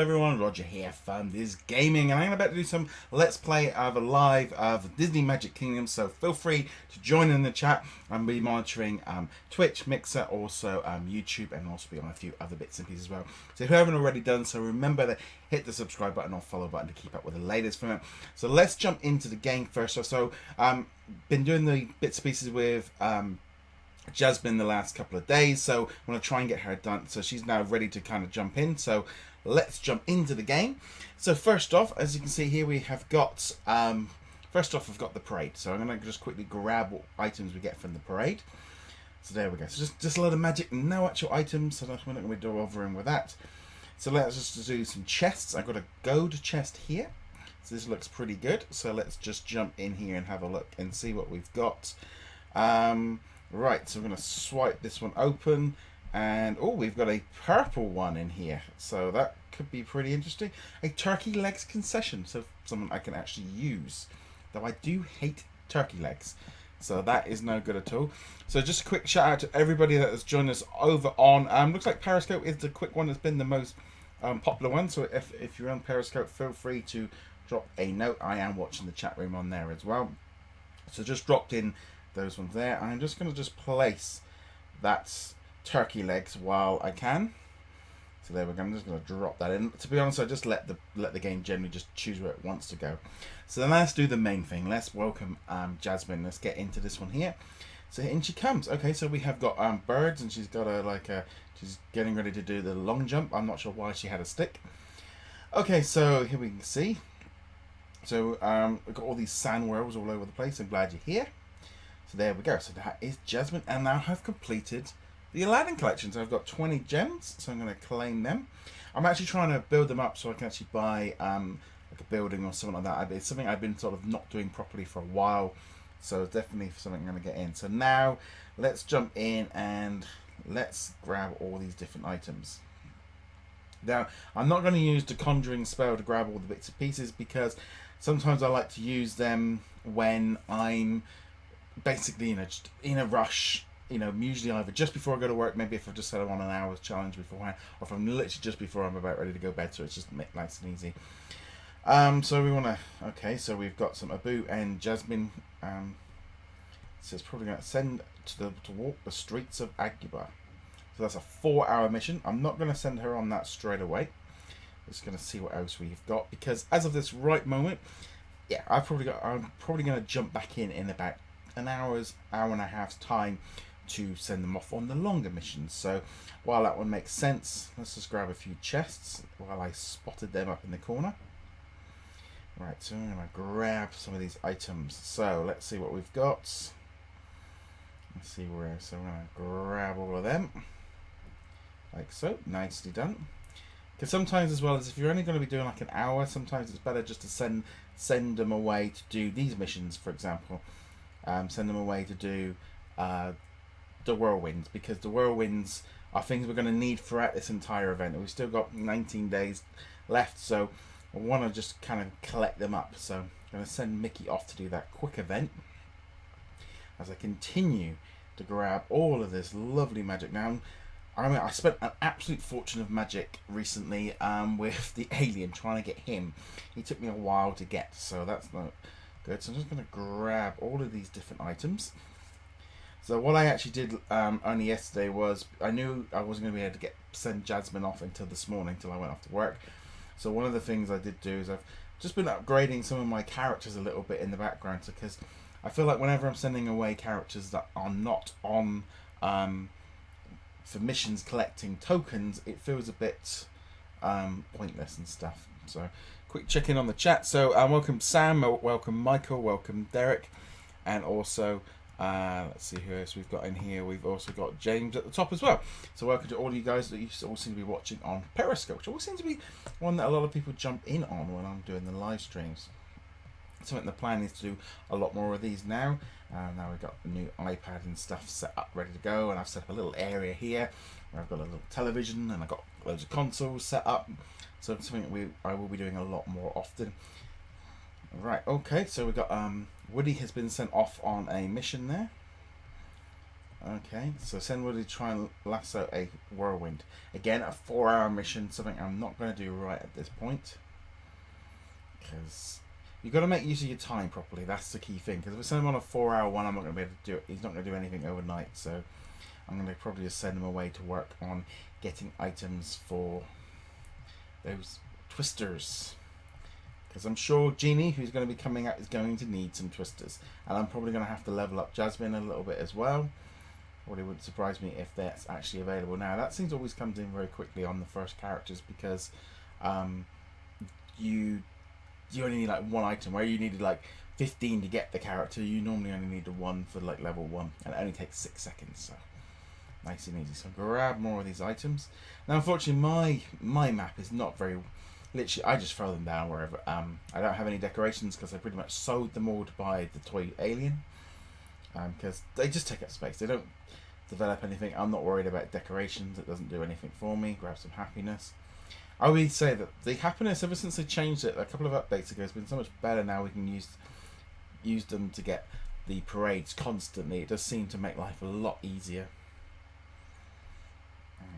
Everyone, Roger here from DisKingdom, and I'm about to do some Let's Play of a live of Disney Magic Kingdom, so feel free to join in the chat. I'm be monitoring Twitch, Mixer, also YouTube, and also be on a few other bits and pieces as well. So if you haven't already done so, remember to hit the subscribe button or follow button to keep up with the latest from it. So let's jump into the game first. So been doing the bits and pieces with Jasmine the last couple of days, so I'm going to try and get her done. So she's now ready to kind of jump in. So let's jump into the game. So first off, as you can see here, we have got first off, we've got the parade. So I'm going to just quickly grab what items we get from the parade. So there we go. So just a lot of magic, no actual items. So we're not going to be bothering with that. So let's just do some chests. I've got a gold chest here. So this looks pretty good. So let's just jump in here and have a look and see what we've got. Right, so we're going to swipe this one open, and oh, we've got a purple one in here, so that could be pretty interesting. A turkey legs concession, so something I can actually use, though I do hate turkey legs, so that is no good at all. So just a quick shout out to everybody that has joined us over on, looks like Periscope is the quick one that's been the most popular one, so if you're on Periscope, feel free to drop a note. I am watching the chat room on there as well, so just dropped in those ones there. I'm just going to place that turkey legs while I can. So there we go. I'm just going to drop that in. To be honest, I just let the game generally just choose where it wants to go. So then let's do the main thing. Let's welcome Jasmine. Let's get into this one here. So in she comes. Okay, so we have got birds, and she's got she's getting ready to do the long jump. I'm not sure why she had a stick. Okay, so here we can see. So we've got all these sand whirls all over the place. I'm glad you're here. So there we go. So that is Jasmine, and now I've completed the Aladdin collection. So I've got 20 gems, so I'm going to claim them. I'm actually trying to build them up so I can actually buy like a building or something like that. It's something I've been sort of not doing properly for a while, so definitely something I'm going to get in. So now let's jump in and let's grab all these different items. Now, I'm not going to use the conjuring spell to grab all the bits and pieces, because sometimes I like to use them when I'm basically just in a rush, usually either just before I go to work, maybe if I've just said I'm on an hour's challenge beforehand, or if I'm literally just before I'm about ready to go to bed, so it's just nice and easy. So we want to, okay, so we've got some Abu and Jasmine. So it's probably going to send to walk the streets of Agrabah. So that's a 4-hour mission. I'm not going to send her on that straight away. Just going to see what else we've got, because as of this right moment, yeah, I'm probably going to jump back in about an hour and a half's time to send them off on the longer missions. So while that one makes sense, let's just grab a few chests while I spotted them up in the corner. Right, so I'm going to grab some of these items. So let's see what we've got. Let's see where. So I'm going to grab all of them like so. Nicely done. Because sometimes, as well, as if you're only going to be doing like an hour, sometimes it's better just to send them away to do these missions, for example. Send them away to do the whirlwinds, because the whirlwinds are things we're going to need throughout this entire event. We've still got 19 days left, so I want to just kind of collect them up. So I'm going to send Mickey off to do that quick event as I continue to grab all of this lovely magic. Now, I mean, I spent an absolute fortune of magic recently with the alien, trying to get him. He took me a while to get, so that's not good. So I'm just going to grab all of these different items. So what I actually did only yesterday was, I knew I wasn't going to be able to send Jasmine off until this morning, until I went off to work. So one of the things I did do is I've just been upgrading some of my characters a little bit in the background, because I feel like whenever I'm sending away characters that are not on for missions collecting tokens, it feels a bit pointless and stuff. So quick check in on the chat. So welcome Sam, welcome Michael, welcome Derek, and also let's see who else we've got in here. We've also got James at the top as well. So welcome to all of you guys that you all seem to be watching on Periscope, which always seems to be one that a lot of people jump in on when I'm doing the live streams. Something the plan is to do a lot more of these now. Now we've got the new iPad and stuff set up, ready to go, and I've set up a little area here where I've got a little television, and I've got loads of consoles set up. So it's something I will be doing a lot more often. Right, okay, so we've got Woody has been sent off on a mission there. Okay, so send Woody to try and lasso a whirlwind. Again, a 4-hour mission, something I'm not going to do right at this point. Because you've got to make use of your time properly. That's the key thing. Because if I send him on a 4-hour one, I'm not going to be able to do it. He's not going to do anything overnight. So I'm going to probably just send him away to work on getting items for those twisters. Because I'm sure Genie, who's going to be coming out, is going to need some twisters. And I'm probably going to have to level up Jasmine a little bit as well. Well, it wouldn't surprise me if that's actually available now. That seems always comes in very quickly on the first characters because you only need like one item, where you needed like 15 to get the character. You normally only need one for like level 1, and it only takes 6 seconds. So nice and easy. So grab more of these items. Now, unfortunately, my map is not very. Literally, I just throw them down wherever. I don't have any decorations because I pretty much sewed them all to buy the toy alien. Because they just take up space. They don't develop anything. I'm not worried about decorations. It doesn't do anything for me. Grab some happiness. I would say that the happiness, ever since they changed it a couple of updates ago, has been so much better now. We can use them to get the parades constantly. It does seem to make life a lot easier.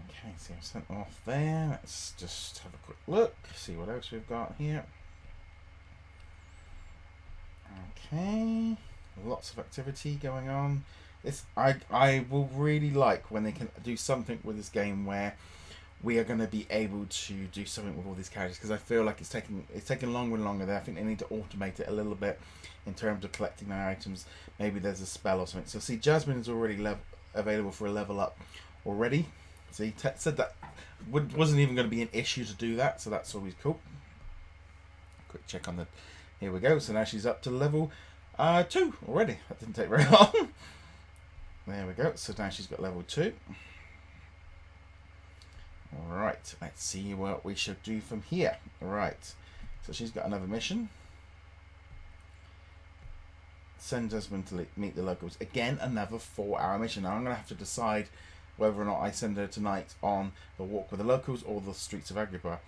Okay, so I've sent them off there. Let's just have a quick look, see what else we've got here. Okay. Lots of activity going on. I will really like when they can do something with this game where we are going to be able to do something with all these characters, because I feel like it's taking longer and longer there. I think they need to automate it a little bit in terms of collecting their items. Maybe there's a spell or something. So see, Jasmine is already available for a level up already. See, said that wasn't even going to be an issue to do that, so that's always cool. Quick check on the. Here we go. So now she's up to level 2 already. That didn't take very long. There we go. So now she's got level 2. Right. Let's see what we should do from here. Right. So she's got another mission. Send Jasmine to meet the locals. Again, another 4-hour mission. Now I'm going to have to decide whether or not I send her tonight on the walk with the locals or the streets of Agrabah.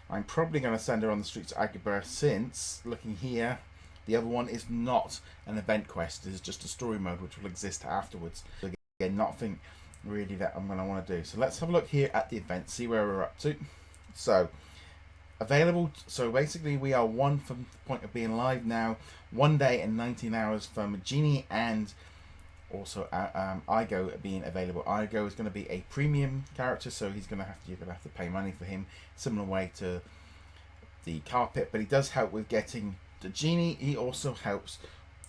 I'm probably going to send her on the streets of Agrabah, since, looking here, the other one is not an event quest. It is just a story mode which will exist afterwards. So again, nothing really that I'm going to want to do. So let's have a look here at the event, see where we're up to. So available. So basically we are 1 from the point of being live now. 1 day and 19 hours from Genie, and also Igo being available. Igo is going to be a premium character, so you're going to have to pay money for him, similar way to the carpet. But he does help with getting the Genie. He also helps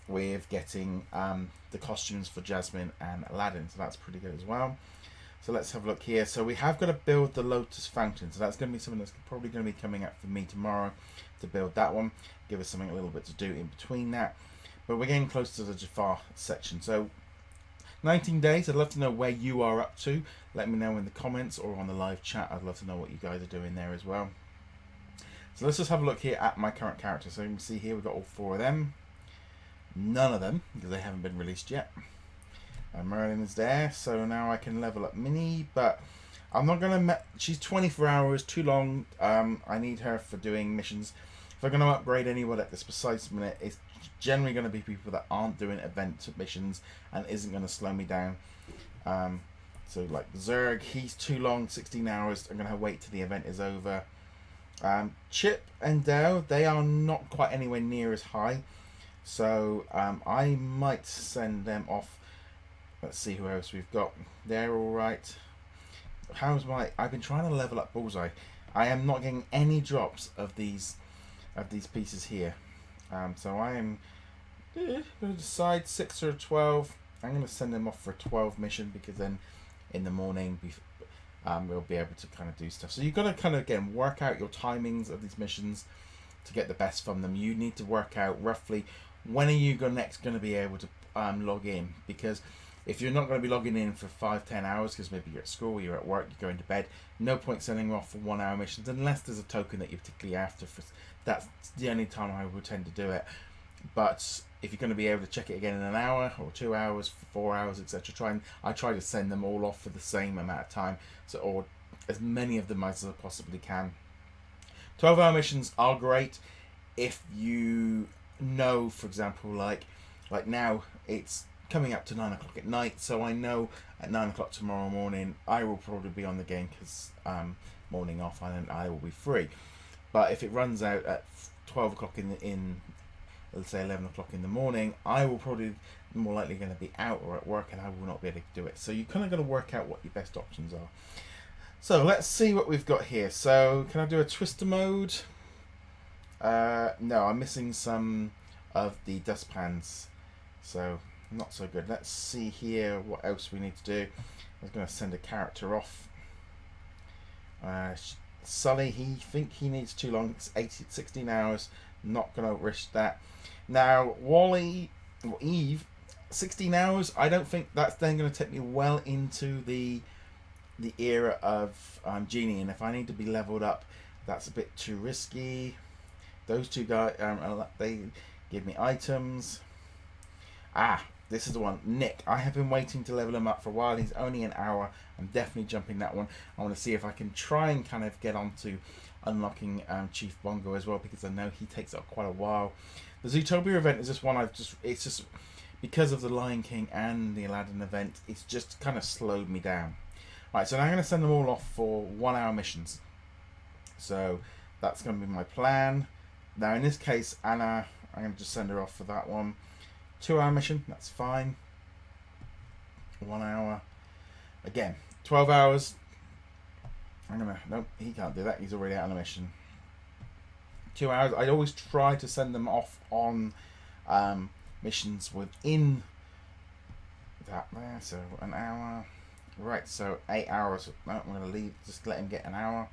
with getting the costumes for Jasmine and Aladdin, so that's pretty good as well. So let's have a look here. So we have got to build the Lotus Fountain, so that's going to be something that's probably going to be coming up for me tomorrow to build that one. Give us something a little bit to do in between that. But we're getting close to the Jafar section. So 19 days. I'd love to know where you are up to. Let me know in the comments or on the live chat. I'd love to know what you guys are doing there as well. So let's just have a look here at my current characters. So you can see here we've got all 4 of them. None of them, because they haven't been released yet. Merlin is there, so now I can level up Minnie, but I'm not going to... She's 24 hours, too long. I need her for doing missions. If I'm going to upgrade anyone at this precise minute, it's generally going to be people that aren't doing event missions and isn't going to slow me down. So like Zerg, he's too long, 16 hours. I'm going to wait till the event is over. Chip and Dale, they are not quite anywhere near as high, so I might send them off. Let's see who else we've got. They're all right. I've been trying to level up Bullseye. I am not getting any drops of these pieces here. So I am going to decide 6 or 12. I'm going to send them off for a 12 mission, because then in the morning we'll be able to kind of do stuff. So you've got to kind of, again, work out your timings of these missions to get the best from them. You need to work out roughly when are you next going to be able to log in, because if you're not going to be logging in for 5-10 hours, because maybe you're at school, you're at work, you're going to bed, no point sending them off for 1-hour missions unless there's a token that you're particularly after. That's the only time I would tend to do it. But if you're going to be able to check it again in an hour or 2 hours, 4 hours, etc., I try to send them all off for the same amount of time, so, or as many of them as I possibly can. 12-hour missions are great if you know, for example, like now it's coming up to 9 o'clock at night, so I know at 9 o'clock tomorrow morning I will probably be on the game because morning off and I will be free. But if it runs out at 12 o'clock in let's say 11 o'clock in the morning, I will probably more likely going to be out or at work and I will not be able to do it. So you kind of got to work out what your best options are. So let's see what we've got here. So can I do a twister mode? No, I'm missing some of the dustpans, so not so good. Let's see here what else we need to do. I was going to send a character off. Sully, he needs too long. It's 16 hours. Not going to risk that. Now, Wally, or Eve, 16 hours. I don't think that's then going to take me well into the era of Genie, and if I need to be leveled up, that's a bit too risky. Those two guys, they give me items. This is the one. Nick, I have been waiting to level him up for a while. He's only an hour. I'm definitely jumping that one. I want to see if I can try and kind of get onto unlocking Chief Bongo as well, because I know he takes up quite a while. The Zootopia event is just one it's just because of the Lion King and the Aladdin event, it's just kind of slowed me down. Right, so now I'm going to send them all off for 1 hour missions. So that's going to be my plan. Now in this case, Anna, I'm going to just send her off for that one. 2 hour mission, that's fine. 1 hour. Again, 12 hours. Nope, he can't do that. He's already out on a mission. 2 hours. I always try to send them off on missions within that there. So 1 hour. Right, so 8 hours. No, I'm going to leave. Just let him get an hour.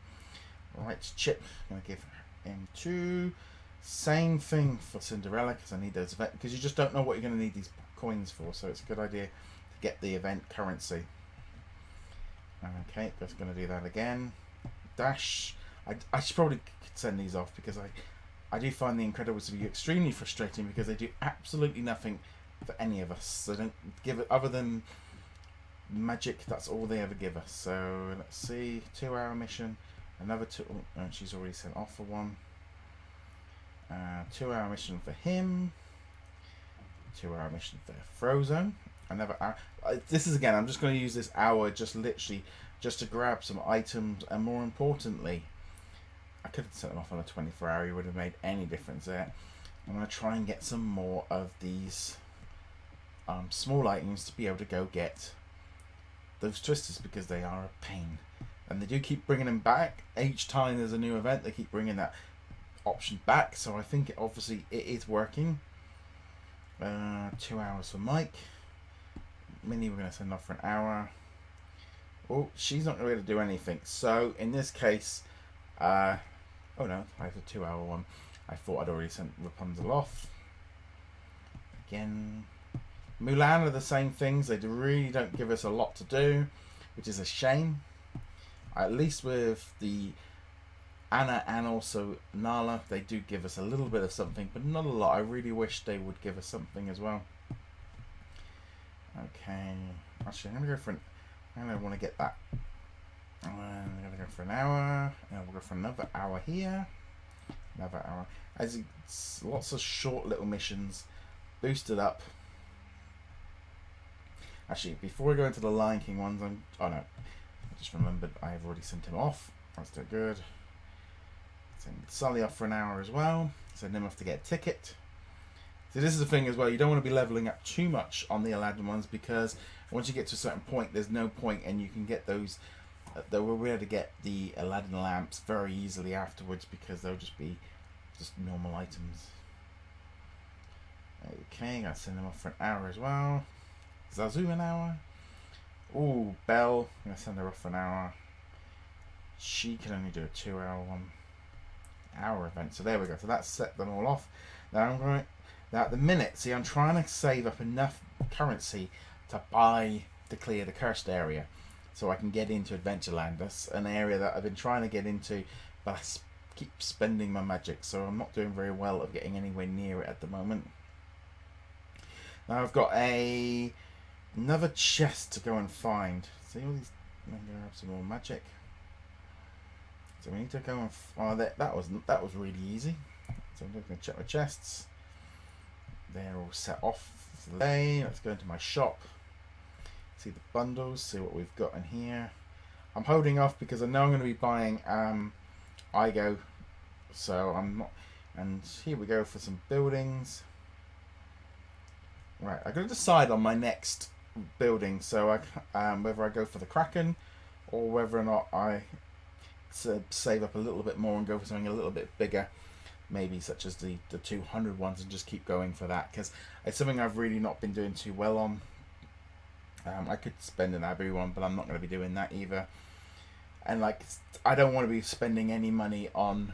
Right, Chip. I'm going to give him 2. Same thing for Cinderella, because I need those event, because you just don't know what you're going to need these coins for. So it's a good idea to get the event currency. Okay, just going to do that again. Dash. I should probably send these off, because I do find the Incredibles to be extremely frustrating, because they do absolutely nothing for any of us. They don't give it other than magic. That's all they ever give us. So let's see, 2 hour mission, another 2. Oh, she's already sent off for 1. 2 hour mission for him. 2 hour mission for Frozone. Another hour. This is again, I'm just going to use this hour just literally just to grab some items, and more importantly, I could have set them off on a 24 hour. It would have made any difference there. I'm going to try and get some more of these small items to be able to go get those twisters, because they are a pain, and they do keep bringing them back each time there's a new event. They keep bringing that option back, so I think obviously it is working. 2 hours for Mike. Minnie, we're going to send off for an hour. Oh, she's not going to be able to do anything. So in this case, oh no, I have a 2 hour one. I thought I'd already sent Rapunzel off. Again, Mulan are the same things. They really don't give us a lot to do, which is a shame. At least with the Anna and also Nala, they do give us a little bit of something, but not a lot. I really wish they would give us something as well. Okay, actually, I'm going to go for I don't want to get that. I'm going to go for an hour, and we'll go for another hour here. Another hour. As it's lots of short little missions, boosted up. Actually, before we go into the Lion King ones, oh no, I just remembered I have already sent him off. That's still good. Send Sully off for an hour as well. Send him off to get a ticket. So this is the thing as well, you don't want to be leveling up too much on the Aladdin ones, because once you get to a certain point, there's no point, and you can get those, we'll be able to get the Aladdin lamps very easily afterwards, because they'll just be just normal items. Okay, I'm going to send them off for an hour as well. Zazu an hour. Ooh, Belle, I'm going to send her off for an hour. She can only do a 2 hour one. Hour event. So there we go. So that's set them all off. Now I'm going. Now at the minute, see, I'm trying to save up enough currency to clear the cursed area, so I can get into Adventureland. That's an area that I've been trying to get into, but I keep spending my magic, so I'm not doing very well of getting anywhere near it at the moment. Now I've got another chest to go and find. See all these. I'm going to grab some more magic. So we need to go and. Oh, that was really easy. So I'm going to check my chests. They're all set off Today, let's go into my shop. See the bundles. See what we've got in here. I'm holding off because I know I'm going to be buying IGO, so I'm not. And here we go for some buildings. Right, I'm going to decide on my next building. So whether I go for the Kraken or whether or not I save up a little bit more and go for something a little bit bigger, maybe such as the 200 ones, and just keep going for that, because it's something I've really not been doing too well on. I could spend an Abu one, but I'm not going to be doing that either. And like, I don't want to be spending any money on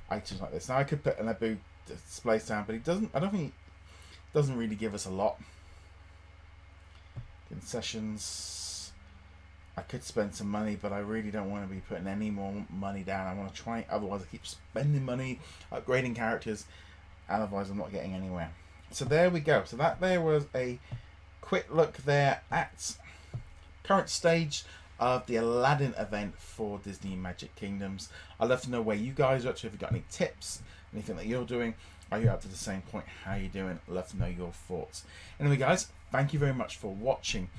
items like this. Now I could put an Abu display down, but I don't think it doesn't really give us a lot. Concessions, I could spend some money, but I really don't want to be putting any more money down. I want to try, otherwise I keep spending money upgrading characters, and otherwise I'm not getting anywhere. So there we go. So that there was a quick look there at current stage of the Aladdin event for Disney Magic Kingdoms. I'd love to know where you guys are up to. If you've got any tips, anything that you're doing, are you up to the same point? How are you doing? I'd love to know your thoughts. Anyway guys, thank you very much for watching.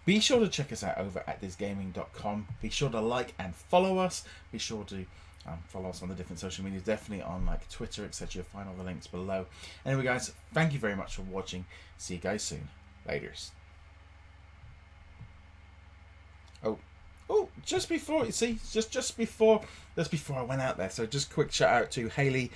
Be sure to check us out over at DisKingdom.com. Be sure to like and follow us. Be sure to follow us on the different social media, definitely on like Twitter, etc. You'll find all the links below. Anyway guys, thank you very much for watching. See you guys soon. Laters. Oh, just before, you see, just before I went out there, so just quick shout out to Haley.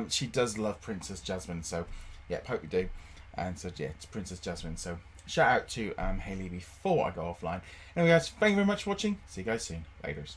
She does love Princess Jasmine, so yeah, hope you do. And so yeah, it's Princess Jasmine, so shout out to Haley before I go offline. Anyway guys, thank you very much for watching. See you guys soon. Laters.